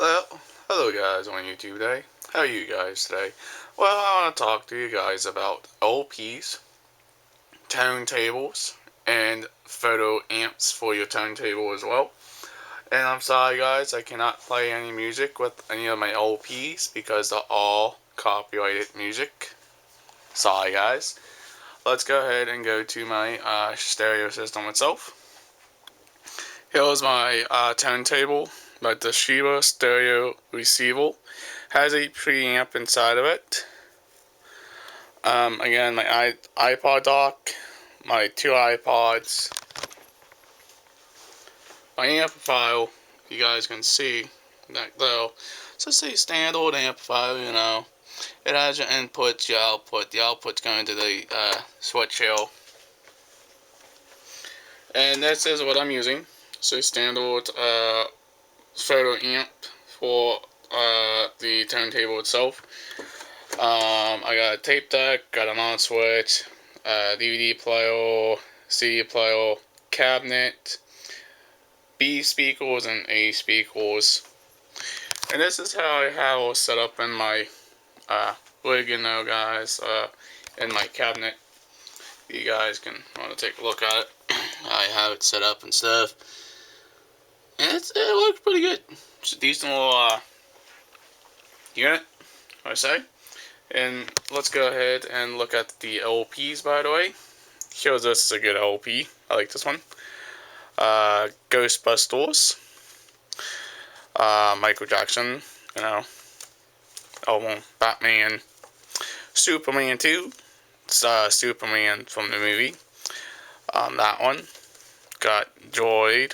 Well, hello guys on YouTube today. How are you guys today? Well, I want to talk to you guys about LPs, turntables, and photo amps for your turntable as well. And I'm sorry guys, I cannot play any music with any of my LPs because they're all copyrighted music. Sorry guys. Let's go ahead and go to my stereo system itself. Here's my turntable. My Toshiba stereo receiver has a preamp inside of it. Again, my iPod dock, my two iPods, my amplifier. You guys can see that though. It's just a standard amplifier, you know. It has your inputs, your output. The output's going to the switch here. And this is what I'm using. It's a standard photo amp for the turntable itself. I got a tape deck, got an on switch, DVD player, CD player, cabinet, B speakers, and A speakers. And this is how I have it set up in my rig, you know, guys, in my cabinet. You guys can want to take a look at it. I have it set up and stuff. And it looks pretty good. It's a decent little unit, I say. And let's go ahead and look at the LPs, by the way. Here's this is a good LP. I like this one. Ghostbusters. Michael Jackson, you know. Album. Batman. Superman 2. It's Superman from the movie. That one. Got Droid.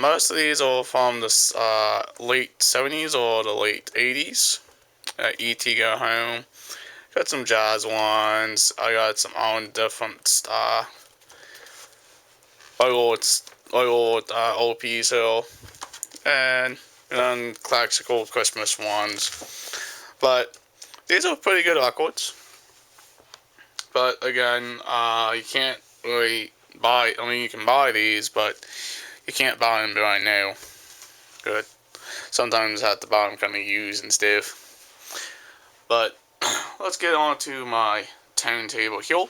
Most of these are from the late 70s or the late 80s. E.T. Go Home. Got some jazz ones. I got some on different old LPs here. And then classical Christmas ones. But these are pretty good records. But again, you can't really buy, I mean you can buy these, but you can't buy them right now. Good. Sometimes I have to buy them kind of used and stuff. But let's get on to my turntable here.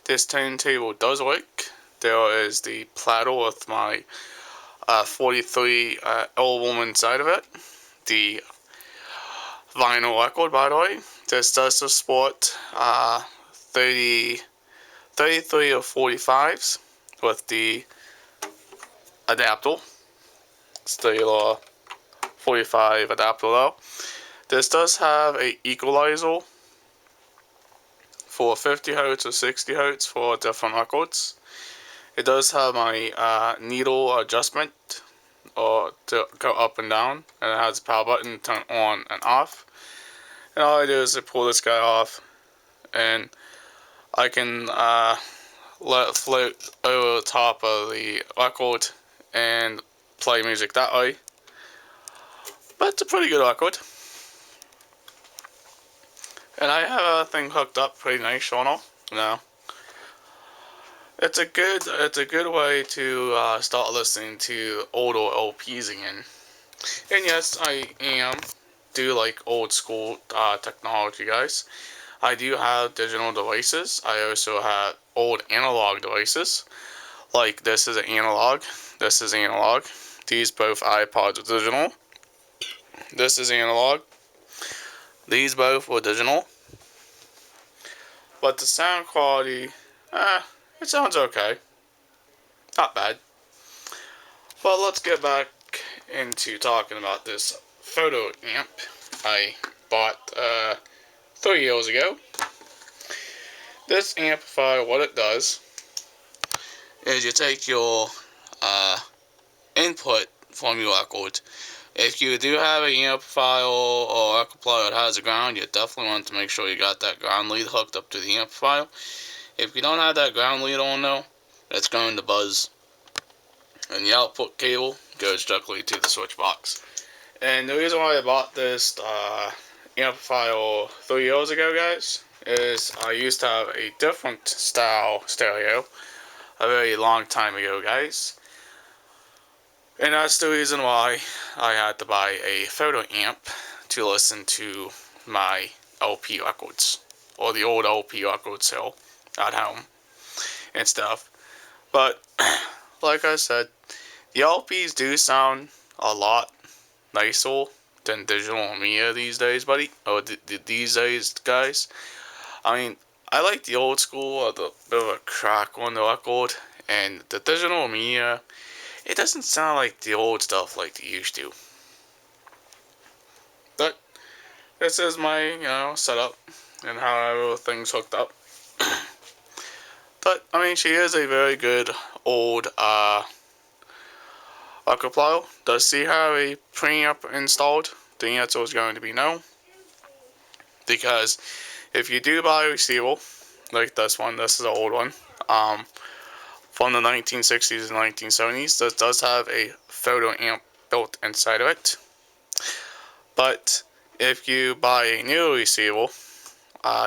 This turntable does work. There is the platter with my 43 album inside of it. The vinyl record, by the way. This does support 33 or 45s with the adapter. It's the 45 adapter though. This does have a equalizer for 50 Hz or 60 Hz for different records. It does have my needle adjustment or to go up and down, and it has a power button to turn on and off. And all I do is I pull this guy off, and I can let it float over the top of the record and play music that way. But it's a pretty good record. And I have everything hooked up pretty nice on it. You know, it's a good way to start listening to older LPs again. And yes, I do like old school technology, guys. I do have digital devices. I also have old analog devices. Like this is an analog. This is analog. These both iPods are digital. This is analog. These both were digital. But the sound quality, it sounds okay. Not bad. But let's get back into talking about this photo amp I bought 3 years ago. This amplifier, what it does is you take your input from your record. If you do have an amplifier or record player that has a ground, you definitely want to make sure you got that ground lead hooked up to the amplifier. If you don't have that ground lead on though, it's going to buzz. And the output cable goes directly to the switch box. And the reason why I bought this amplifier 3 years ago, guys, is I used to have a different style stereo a very long time ago, guys. And that's the reason why I had to buy a photo amp to listen to my LP records, or the old LP records still at home and stuff. But like I said, the LPs do sound a lot nicer than digital media these days, buddy. Or these days, guys. I mean, I like the old school, the bit of a crack on the record, and the digital media. It doesn't sound like the old stuff like it used to. But this is my, setup and how everything's hooked up. But I mean, she is a very good old record player. Does she have a preamp installed? The answer is going to be no, because if you do buy a receiver like this one, this is an old one, from the 1960s and 1970s, this does have a photo amp built inside of it. But if you buy a new receiver,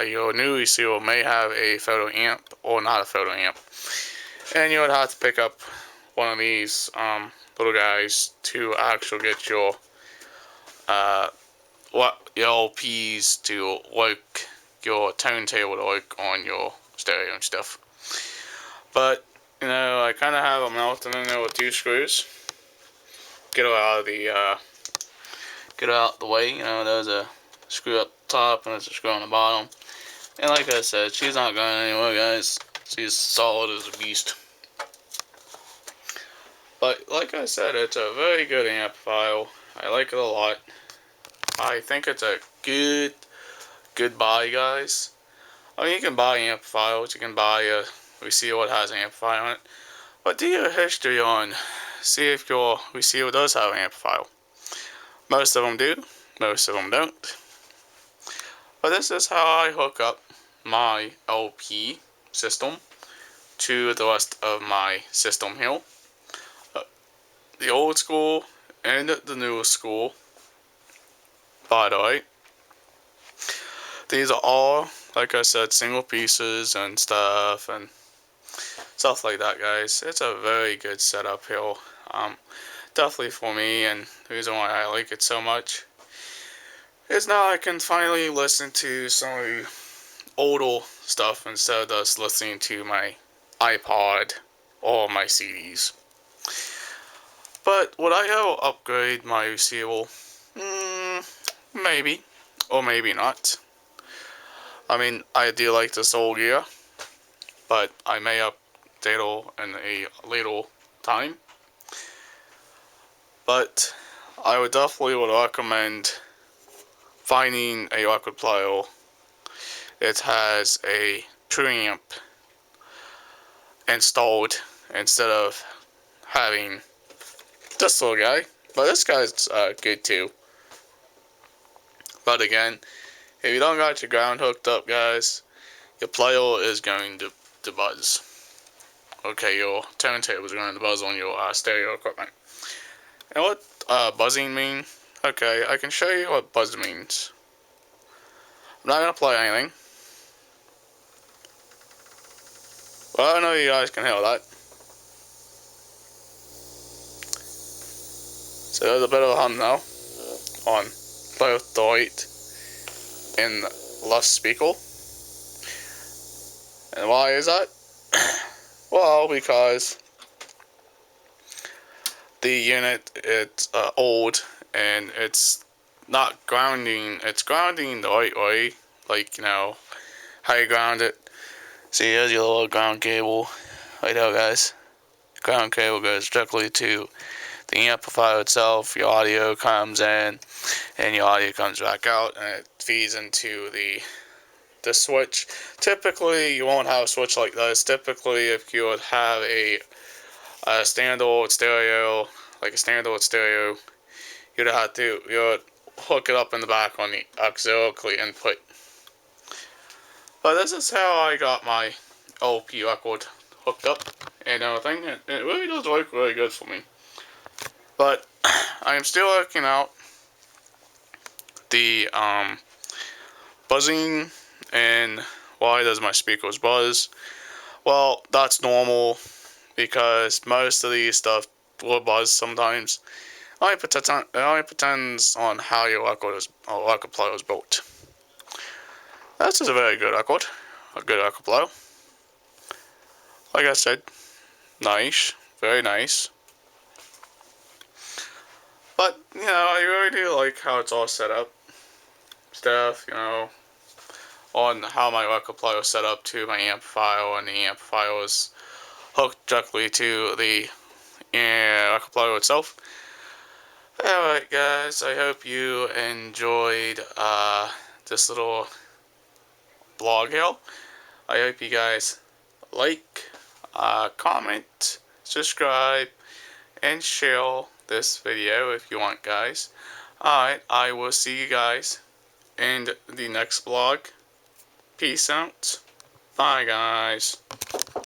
your new receiver may have a photo amp or not a photo amp, and you would have to pick up one of these little guys to actually get your LPs to work, your turntable to work on your stereo and stuff. But I kind of have a mounted in there with 2 screws. Get it out of the way. There's a screw up top and there's a screw on the bottom. And like I said, she's not going anywhere, guys. She's solid as a beast. But like I said, it's a very good amplifier. I like it a lot. I think it's a good buy, guys. I mean, you can buy amplifiers. You can buy a receiver that has an amplifier on it. But do your history on, see if your receiver does have an amplifier. Most of them do. Most of them don't. But this is how I hook up my LP system to the rest of my system here. The old school and the newer school, by the way. These are all, like I said, single pieces and stuff like that, guys. It's a very good setup here. Definitely for me, and the reason why I like it so much is now I can finally listen to some of the older stuff instead of just listening to my iPod or my CDs. But would I ever upgrade my receiver? Maybe, or maybe not. I mean, I do like this old gear, but I may update it in a later time. But I would recommend finding a record player. It has a preamp installed instead of having this little guy. But this guy's good too. But again, if you don't got your ground hooked up, guys, your player is going to buzz. Okay, your turntable is going to buzz on your stereo equipment. And what buzzing mean? Okay, I can show you what buzz means. I'm not going to play anything. Well, I know you guys can hear that. So there's a bit of a hum now on both the right and left speaker. And why is that? Well, because the unit, it's old and it's not grounding. It's grounding the right way, like how you ground it. See, here's your little ground cable right there, guys. The ground cable goes directly to the amplifier itself. Your audio comes in and your audio comes back out, and it feeds into the switch. Typically, you won't have a switch like this. Typically, if you would have a standard stereo, you would hook it up in the back on the auxiliary input. But this is how I got my LP record hooked up and everything. It really does work really good for me. But I am still working out the buzzing and why does my speakers buzz. Well, that's normal because most of these stuff will buzz sometimes. It only depends on how your record player is built. This is a very good record. A good record player. Like I said, nice. Very nice. But, I really do like how it's all set up. Stuff, on how my record player is set up to my amplifier, and the amplifier is hooked directly to the record player itself. Alright guys, I hope you enjoyed this little blog here. I hope you guys like, comment, subscribe, and share this video if you want, guys. Alright, I will see you guys in the next blog. Peace out. Bye, guys.